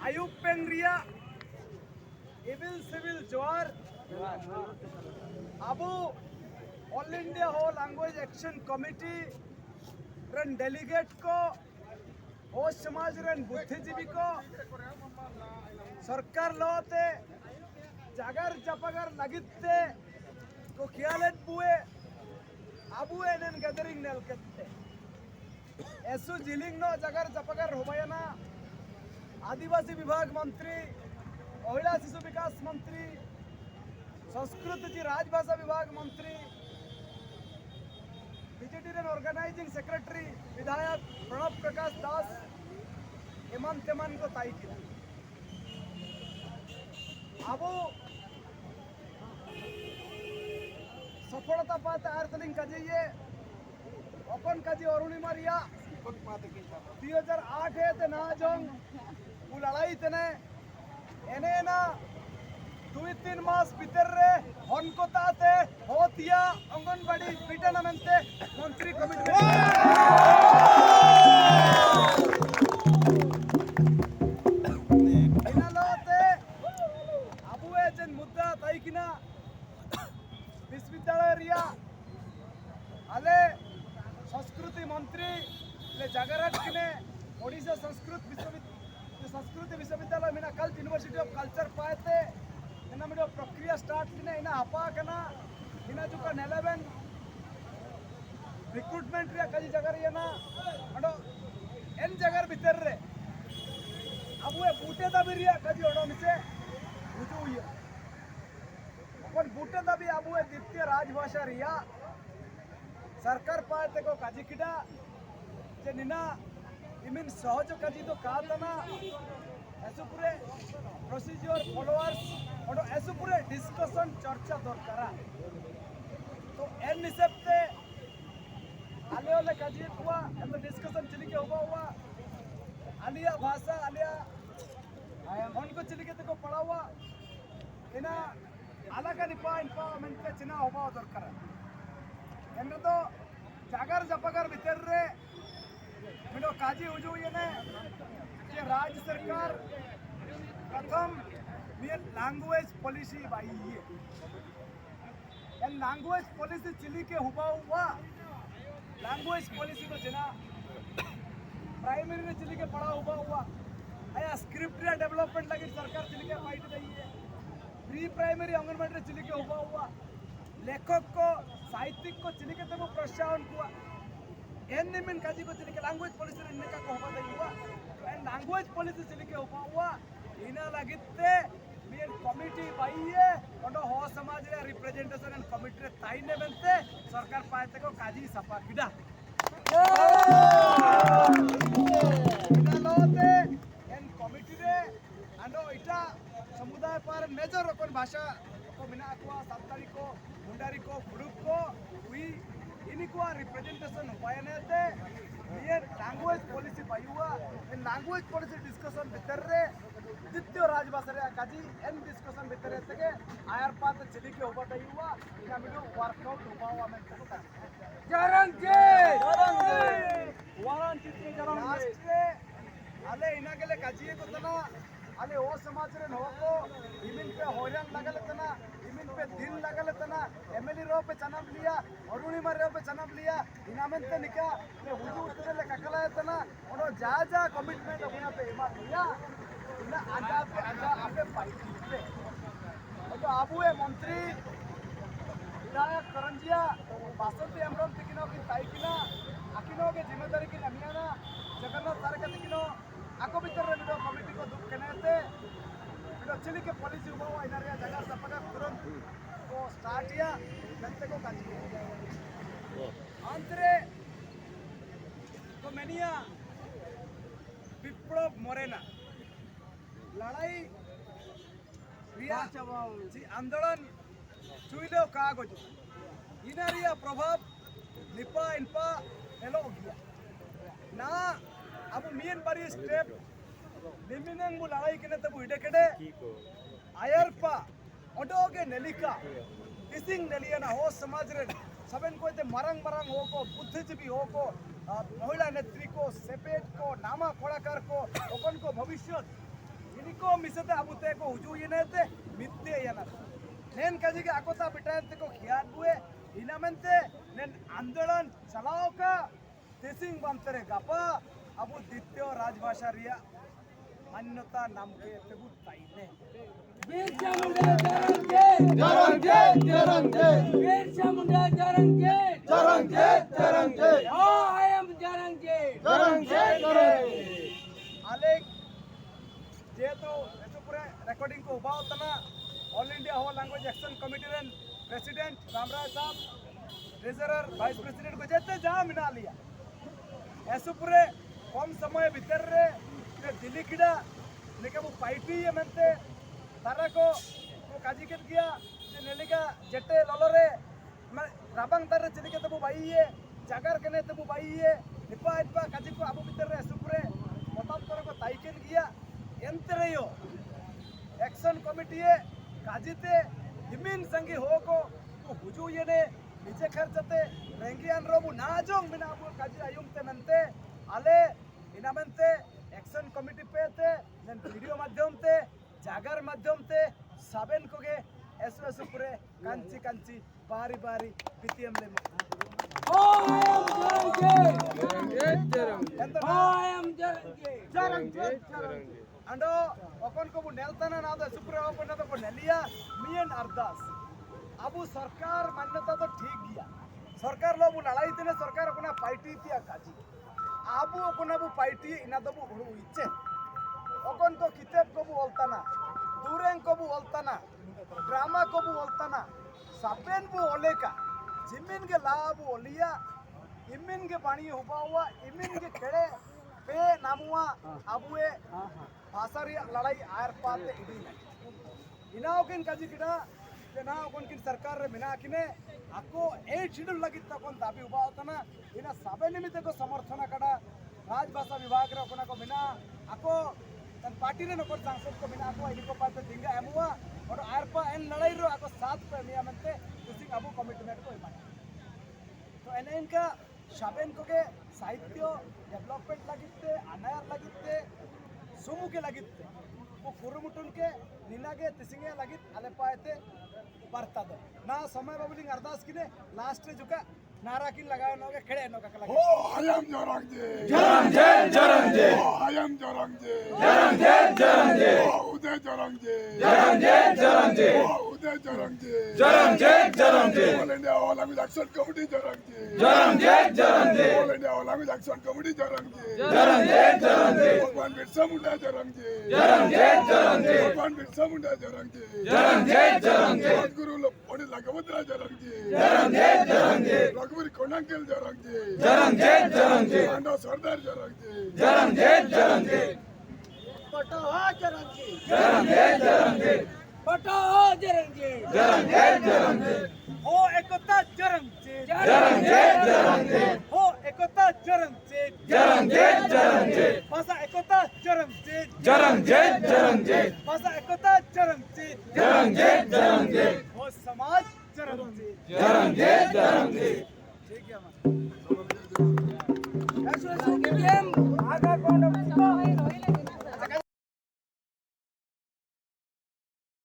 Ayub पेंग्रिया evil civil जोर अब all India Ho language action committee run delegate को हो समाज रन बुद्धिजीवी को सरकार लोते जागर जपगर लगिते को ख्यालेट बुए अबु एनन गैदरिंग नेलकते ऐसु जिलिंग नो जागर जपगर होबयना आदिवासी विभाग मंत्री महिला शिशु विकास मंत्री संस्कृति राजभाषा विभाग मंत्री बीजेडी ऑर्गेनाइजिंग सेक्रेटरी विधायक प्रणब प्रकाश दास एमन तेमन को ताई किया अब सफलता पाते आर्तलिंग कजिए अपन कजी अरुणिमा रिया 2008 है ते ना जोंग वो लड़ाई तने एनेना 2-3 मास भीतर रे हन को ताते होतिया अंगनवाड़ी पीटन मनते मंत्री कमिटमेंट इना लोते अबु एजन मुद्दा ताई किना विश्वविद्यालय रिया आले संस्कृति मंत्री ले जागरट किने ओडिशा संस्कृति विश्वविद्यालय मिना कल यूनिवर्सिटी ऑफ कल्चर पाते इना मिडो प्रक्रिया स्टार्ट किने इना हपा कना इना जुका 11 रिक्रूटमेंट रे कजी जगर येना अडो एन जगर भीतर रे अब वो बूटे दबिरिया कजी ओडो मिसे बुजुइया अपन बूटे दबी अब वो द्वितीय राजभाषा रिया सरकार पाते को काजी किडा जे निना इमिन सहज काजी तो कातना ऐसे पूरे प्रोसीजर फॉलोअर्स और ऐसे पूरे डिस्कशन चर्चा दरकार तो एन निसेप्ते आले वाले काजी हुआ एम डिस्कशन चली के हुआ आलिया भाषा आलिया उनको चली के को पढ़ा हुआ इना अलग एम्पावरमेंट पे चिना हुआ दरकार एंड तो जागर जपगर भीतर रे मिडो काजी हुजुयने कि राज्य सरकार प्रथम ये लैंग्वेज पॉलिसी बाई है एंड लैंग्वेज पॉलिसी चिली के हुआ लैंग्वेज पॉलिसी को जना प्राइमरी में चिली के पढ़ा हुआ आया स्क्रिप्ट रे डेवलपमेंट लगी सरकार चिली के फाइट गई है प्री प्राइमरी अंगनवाड़ी चिली के हुआ लेखक को साहित्यिक को चिली के तक प्रोत्साहन हुआ एन निमिन काजी को चिली के लैंग्वेज पॉलिसी इनने का हुआ एंड लैंग्वेज पॉलिसी चिली के हुआ इना लगिते मेन कमिटी बाइये और हो समाज रे रिप्रेजेंटेशन एंड कमिटी रे ताइने बनते सरकार पाते को काजी सपा किडा इना लोते एंड कमिटी रे आंडो इटा समुदाय पर मेजर अपन भाषा को मिना को संताली को मुंडारी को गुरुप को हुई इनको रिप्रेजेंटेशन उपायने थे ये लैंग्वेज पॉलिसी बायुआ इन लैंग्वेज पॉलिसी डिस्कशन भीतर रे द्वितीय राजभाषा रे काजी एन डिस्कशन भीतर रे तके आयर पात चली के होबा हुआ इना मिडो वर्कआउट हुआ में को काजी जरंगे वारंटी जरंगे आले इना गेले काजी को तना आले ओ समाज रे नको इमिन पे होरन लगल तना इमिन पे दिन लगल तना एमएलए रो पे चनम लिया अरुणिमा रो पे चनम लिया इनामंत निका ले हुजूर तेरे ककला तना ओनो जा कमिटमेंट अपना पे इमा लिया इना आजा आपे फाइट पे तो आबुए मंत्री विधायक करंजिया बासंती एमरम तिकिनो की ताइकिना आकिनो के जिम्मेदारी की नमियाना जगन्नाथ तारका तिकिनो आको भीतर रे मिडो कमिटी को दुख कनेते मिडो चिली के पॉलिसी हुआ इना रे जगह सपका तुरंत को स्टार्ट किया जनते को काजी अंतरे तो मेनिया विप्लव मोरेना लड़ाई रिया जी आंदोलन चुइलो कागज इना रिया प्रभाव निपा इनपा हेलो गया ना अब मीन बारी स्टेप लिमिनेंग मु लड़ाई किने तब इडे केडे आयरपा ओडोगे नेलिका किसिंग नेलियना हो समाज रे सबन को ते मरंग हो को बुद्धिजीवी हो को महिला नेत्री को सेपेट को नामा कोड़ाकार को ओकन को भविष्य को मिसते अबुते को हुजू येनेते मित्ते येना नेन कजिगे अकोता बिटायते को खियान बुए इनामेंते नेन आंदोलन चलाओ का तेसिंग बंतरे गपा अबु द्वितीय राजभाषा रिया मान्यता नाम के तेबु ताइने बिरसा मुंडा जरंगे बिरसा मुंडा जरंगे आई एम जरंगे आलेख जेतु एतो पूरे रिकॉर्डिंग को उबा होतना all India Ho language action committee रन प्रेसिडेंट रामराय साहब ट्रेजरर वाइस प्रेसिडेंट को जेते जा मिना लिया ऐसो पूरे कम समय भीतर रे दिल्ली किडा लेके वो पाइटी ये मनते तारा को काजी के किया नेलिका जेटे ललोरे राबंग तारे चलिके तबु भाई ये जागर कने तबु भाई ये इपा काजी को अबु भीतर रे ऐसो पूरे बताब तारा को ताइकेन किया ಎಂತರೆಯೋ एक्शन कमिटी काजीते हिमिन संगी हो को हुजू येने निजे खर्चते रेंगियान रोबु नाजोंग बिना अबु काजी आयुंगते मनते आले इनामंते एक्शन कमिटी पेते नन वीडियो माध्यम ते जागर माध्यम ते साबेन कोगे एसएस पुरे कांची बारी पितियम ले आई एम जरंगे अंडो ओपन को नेलताना ना तो सुप्रे ओपन ना तो नेलिया मियन अरदास अबु सरकार मान्यता तो ठीक गया सरकार लोग लड़ाई थे सरकार अपना पार्टी थी काजी आबू अपना बु पार्टी इना तो बु हुड़ू इच्छे ओपन को किताब को बु बोलताना दूरें को बु बोलताना ड्रामा को बु बोलताना सापेन बु ओलेका जिमिन के लाभ ओलिया इमिन के पानी हुआ हुआ इमिन के खेड़े पे नामुआ अबुए भाषारी लड़ाई आयर पाते इडी इना ओकिन काजी किडा ना ओकन किन सरकार रे मिना किने आको 8 शेड्यूल लगित तकोन दाबी उबा होतना इना साबे निमित्त को समर्थन कड़ा राजभाषा विभाग रे ओकना को मिना आको तन पार्टी रे नकोर सांसद को मिना आको इको पाते दिंगा एमुआ और आयर पा एन लड़ाई रो आको साथ पे मिया मनते उसी अबु कमिटमेंट को इमा तो एने इनका शाबेन को के साहित्य डेवलपमेंट लगिते अनायर लगिते सुमु के लगिते वो कुरुमुटुन के निनागे तिसिंगे लगित आले पाएते बरता दो ना समय बाबुलिंग अरदास किने लास्ट रे जुका नारा किन लगाए नोगे खड़े नोका कला हो आई एम जरंगे हो आई एम जरंगे हो उदय जरंगे हो उदय जरंगे all India all language action committee जरंगे all India all language action committee जरंगे भगवान बिरसा मुंडा जरंगे भगवान बिरसा मुंडा जरंगे गुरु लो पड़ी लगवद्रा जरंगे रघुवीर कोणांकल जरंगे पांडव सरदार जरंगे पटो जरंगे हो एकता जरंगे हो एकता जरंगे भाषा एकता जरंगे भाषा एकता जरंगे हो समाज जरंगे ठीक है एसएस